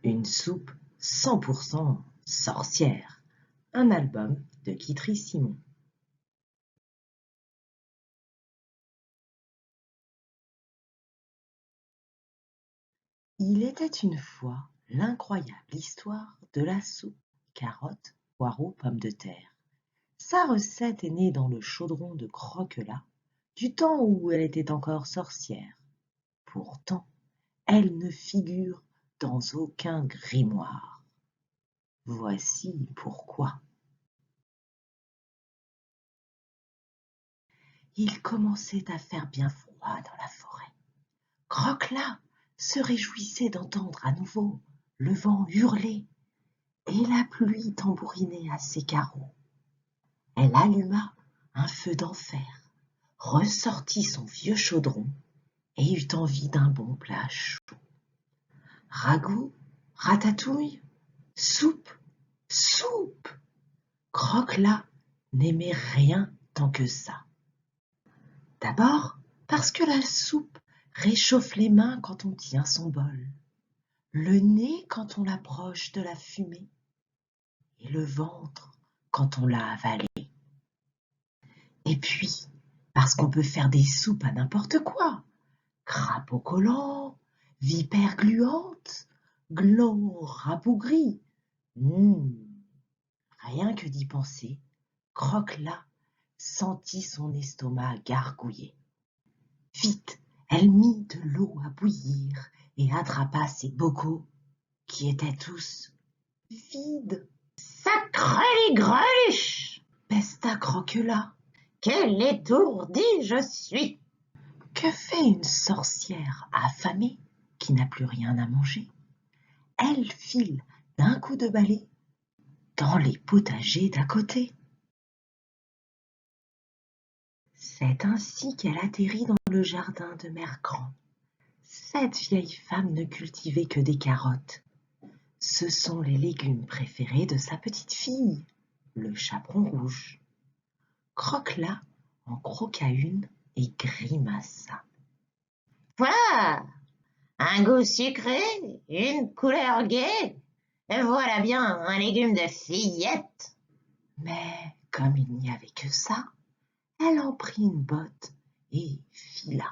Une soupe 100% sorcière. Un album de Guitry Simon. Il était une fois l'incroyable histoire de la soupe carottes, poireaux, pommes de terre. Sa recette est née dans le chaudron de Croquelas, du temps où elle était encore sorcière. Pourtant, elle ne figure dans aucun grimoire. Voici pourquoi. Il commençait à faire bien froid dans la forêt. Croquelas se réjouissait d'entendre à nouveau le vent hurler et la pluie tambouriner à ses carreaux. Elle alluma un feu d'enfer, ressortit son vieux chaudron et eut envie d'un bon plat chaud. Ragoût, ratatouille, soupe, soupe. Croquelas n'aimait rien tant que ça. D'abord parce que la soupe réchauffe les mains quand on tient son bol, le nez quand on l'approche de la fumée et le ventre quand on l'a avalé. Et puis, parce qu'on peut faire des soupes à n'importe quoi. Crapaud collant, vipère gluante, gland rabougri. Rien que d'y penser, Croquelas sentit son estomac gargouiller. Vite, elle mit de l'eau à bouillir et attrapa ses bocaux, qui étaient tous vides. Sacrée gruche! Pesta Croquelas. Quelle étourdie je suis! Que fait une sorcière affamée qui n'a plus rien à manger? Elle file d'un coup de balai dans les potagers d'à côté. C'est ainsi qu'elle atterrit dans le jardin de Mère Grand. Cette vieille femme ne cultivait que des carottes. Ce sont les légumes préférés de sa petite fille, le chaperon rouge. Croquelas en croqua une et grimaça. Voilà! Un goût sucré, une couleur gaie, et voilà bien un légume de fillette. Mais comme il n'y avait que ça, elle en prit une botte et fila.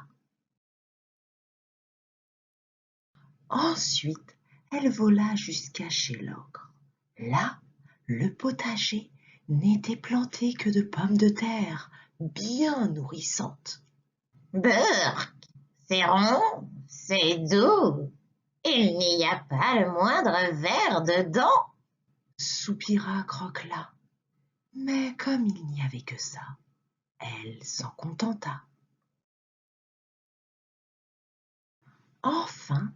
Ensuite, elle vola jusqu'à chez l'ogre. Là, le potager n'était planté que de pommes de terre bien nourrissantes. Burk, c'est rond, c'est doux, il n'y a pas le moindre ver dedans. Soupira Croquelas. Mais comme il n'y avait que ça, elle s'en contenta. Enfin,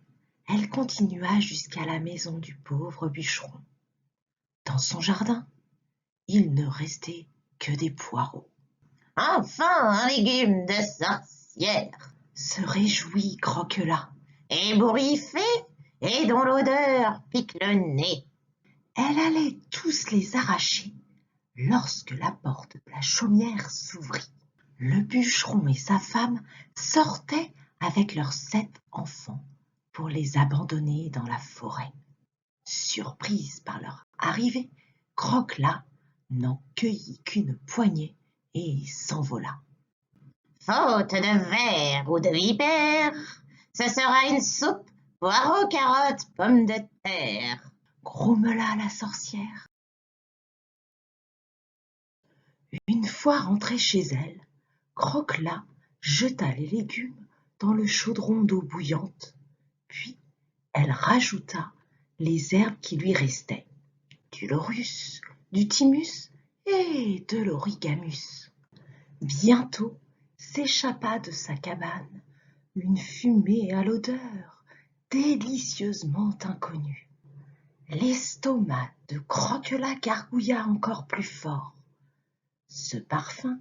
elle continua jusqu'à la maison du pauvre bûcheron. Dans son jardin, il ne restait que des poireaux. Enfin un légume de sorcière, Se réjouit Croquelas. ébouriffé et dont l'odeur pique le nez. Elle allait tous les arracher lorsque la porte de la chaumière s'ouvrit. Le bûcheron et sa femme sortaient avec leurs 7 enfants pour les abandonner dans la forêt. Surprise par leur arrivée, Croquelas n'en cueillit qu'une poignée et s'envola. Faute de ver ou de vipère, ce sera une soupe poireaux, carottes, pommes de terre. Grommela la sorcière. Une fois rentrée chez elle, Croquelas jeta les légumes dans le chaudron d'eau bouillante, puis elle rajouta les herbes qui lui restaient, du laurus, du thymus et de l'origamus. Bientôt s'échappa de sa cabane une fumée à l'odeur délicieusement inconnue. L'estomac de Croquelas gargouilla encore plus fort. Ce parfum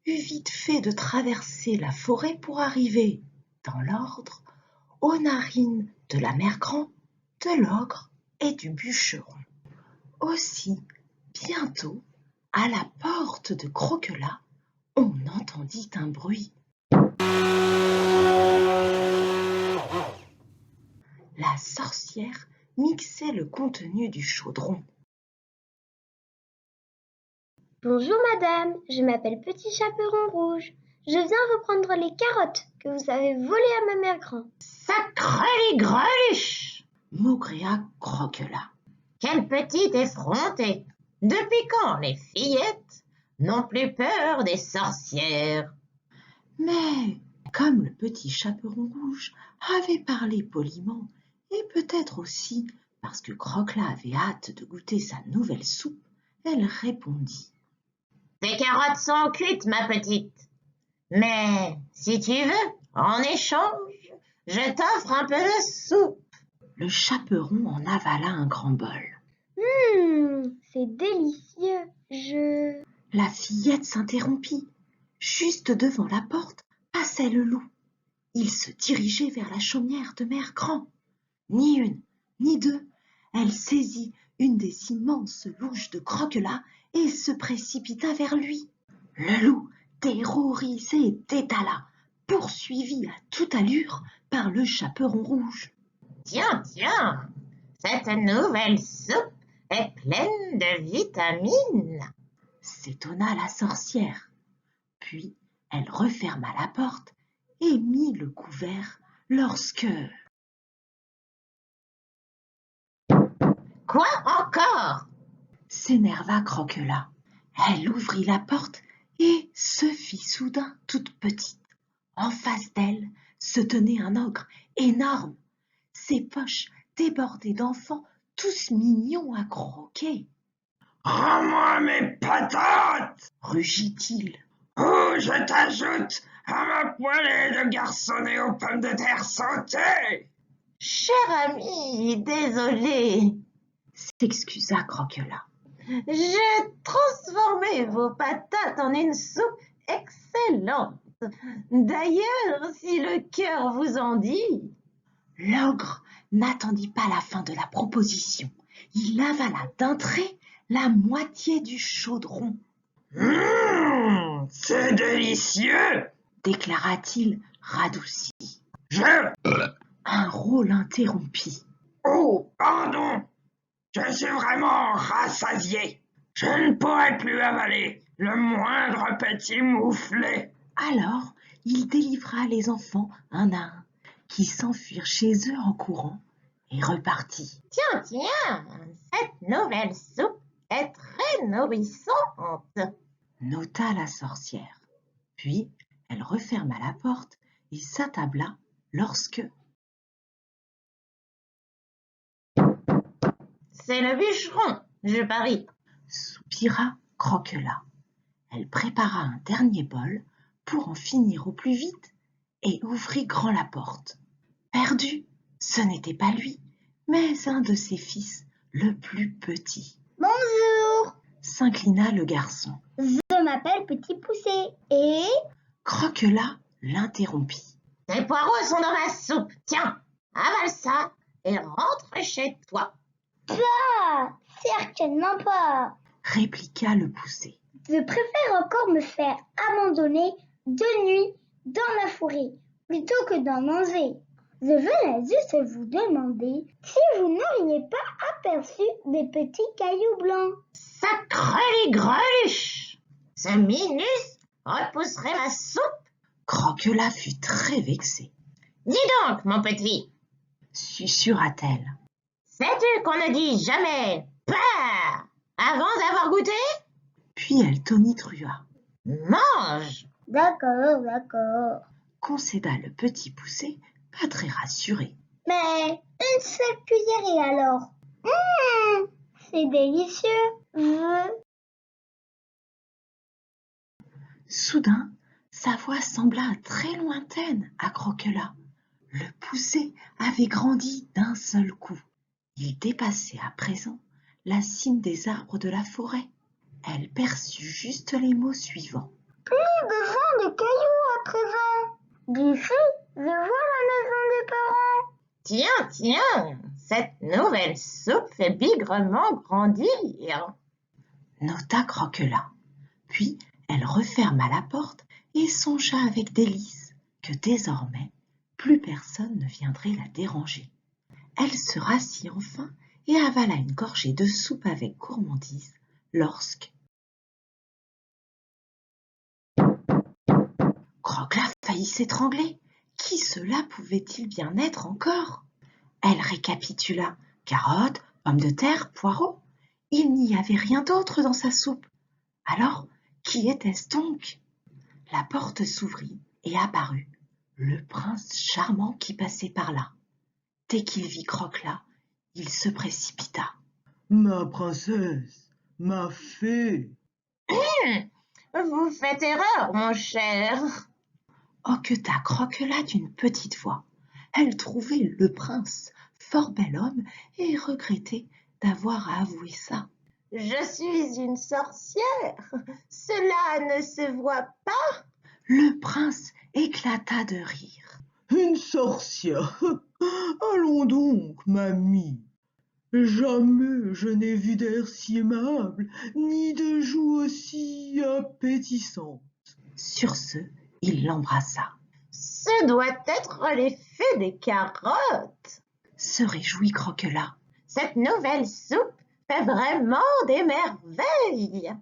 eut vite fait de traverser la forêt pour arriver, dans l'ordre, aux narines de la mère Grand, de l'ogre et du bûcheron. Aussi, bientôt, à la porte de Croquelas, on entendit un bruit. La sorcière mixait le contenu du chaudron. Bonjour madame, je m'appelle Petit Chaperon Rouge. Je viens reprendre les carottes que vous avez volées à ma mère grand. Sacré greluche! Maugréa Croquela. Quelle petite effrontée! Depuis quand les fillettes n'ont plus peur des sorcières? Mais comme le petit chaperon rouge avait parlé poliment, et peut-être aussi parce que Croquela avait hâte de goûter sa nouvelle soupe, elle répondit. Tes carottes sont cuites, ma petite. Mais si tu veux, en échange, je t'offre un peu de soupe. Le chaperon en avala un grand bol. C'est délicieux. La fillette s'interrompit. Juste devant la porte passait le loup. Il se dirigeait vers la chaumière de Mère Grand. Ni une, ni deux, elle saisit une des immenses louches de Croquela et se précipita vers lui. Le loup, terrorisé, détala, poursuivi à toute allure par le chaperon rouge. Tiens, cette nouvelle soupe est pleine de vitamines. S'étonna la sorcière. Puis elle referma la porte et mit le couvert lorsque... Quoi encore? S'énerva Croquela. Elle ouvrit la porte et se fit soudain toute petite. En face d'elle se tenait un ogre énorme. Ses poches débordaient d'enfants tous mignons à croquer. « Rends-moi mes patates !» rugit-il. « Ou je t'ajoute à ma poêlée de garçonnet aux pommes de terre sautées !» Cher ami, désolé. S'excusa Croquela. J'ai transformé vos patates en une soupe excellente. D'ailleurs, si le cœur vous en dit. L'ogre n'attendit pas la fin de la proposition. Il avala d'un trait la moitié du chaudron, C'est délicieux !» déclara-t-il radouci. Un rôle interrompit. « Oh, pardon! Je suis vraiment rassasié. Je ne pourrai plus avaler le moindre petit mouflet. » Alors il délivra les enfants un à un, qui s'enfuirent chez eux en courant, et repartit. Tiens, cette nouvelle soupe est très nourrissante, Nota la sorcière. Puis elle referma la porte et s'attabla lorsque... C'est le bûcheron, je parie. Soupira Croquela. Elle prépara un dernier bol pour en finir au plus vite et ouvrit grand la porte. Perdu, ce n'était pas lui, mais un de ses fils, le plus petit. Bonjour, S'inclina le garçon. je m'appelle Petit Poucet et... Croquela l'interrompit. Tes poireaux sont dans ma soupe. Tiens, avale ça et rentre chez toi. Certainement pas. Répliqua le poucet. Je préfère encore me faire abandonner de nuit dans la forêt plutôt que d'en manger. Je venais juste vous demander si vous n'auriez pas aperçu des petits cailloux blancs. Sacré greluche! Ce minus repousserait ma soupe. Croquela fut très vexée. Dis donc, mon petit, Susurra-t-elle. sais-tu qu'on ne dit jamais « pas » avant d'avoir goûté? Puis elle tonitruya. Mange! D'accord. Concéda le petit poucet, pas très rassuré. Mais une seule cuillerée alors. C'est délicieux. Soudain, sa voix sembla très lointaine à Croquela. Le poucet avait grandi d'un seul coup. Il dépassait à présent la cime des arbres de la forêt. Elle perçut juste les mots suivants. Besoin de cailloux à présent. D'ici, je vois la maison des parents. Tiens, cette nouvelle soupe fait bigrement grandir. Nota Croquela. Puis elle referma la porte et songea avec délice que désormais plus personne ne viendrait la déranger. Elle se rassit enfin et avala une gorgée de soupe avec gourmandise lorsque Croque-la faillit s'étrangler. Qui cela pouvait-il bien être encore? Elle récapitula. Carottes, pommes de terre, poireaux. Il n'y avait rien d'autre dans sa soupe. Alors, qui était-ce donc? La porte s'ouvrit et apparut le prince charmant qui passait par là. Dès qu'il vit Croque-la, il se précipita. Ma princesse, ma fée. Vous faites erreur, mon cher. Hoqueta Croque-la d'une petite voix. Elle trouvait le prince fort bel homme et regrettait d'avoir à avouer ça. Je suis une sorcière. Cela ne se voit pas. Le prince éclata de rire. Une sorcière. Allons donc, mamie. Jamais je n'ai vu d'air si aimable, ni de joues aussi appétissantes. Sur ce, il l'embrassa. Ce doit être l'effet des carottes. Se réjouit Croque-la. Cette nouvelle soupe fait vraiment des merveilles.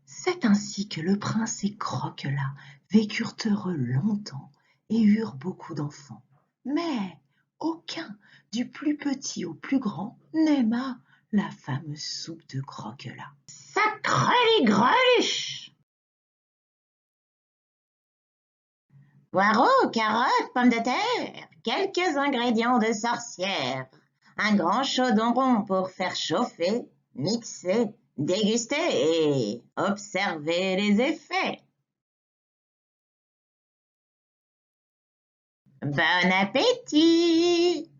C'est ainsi que le prince et Croque-la vécurent heureux longtemps et eurent beaucoup d'enfants. Mais aucun, du plus petit au plus grand, n'aima la fameuse soupe de Croque-la. Sacré greluche! Poireaux, carottes, pommes de terre, quelques ingrédients de sorcière, un grand chaudron rond pour faire chauffer, mixer, déguster et observer les effets. Bon appétit!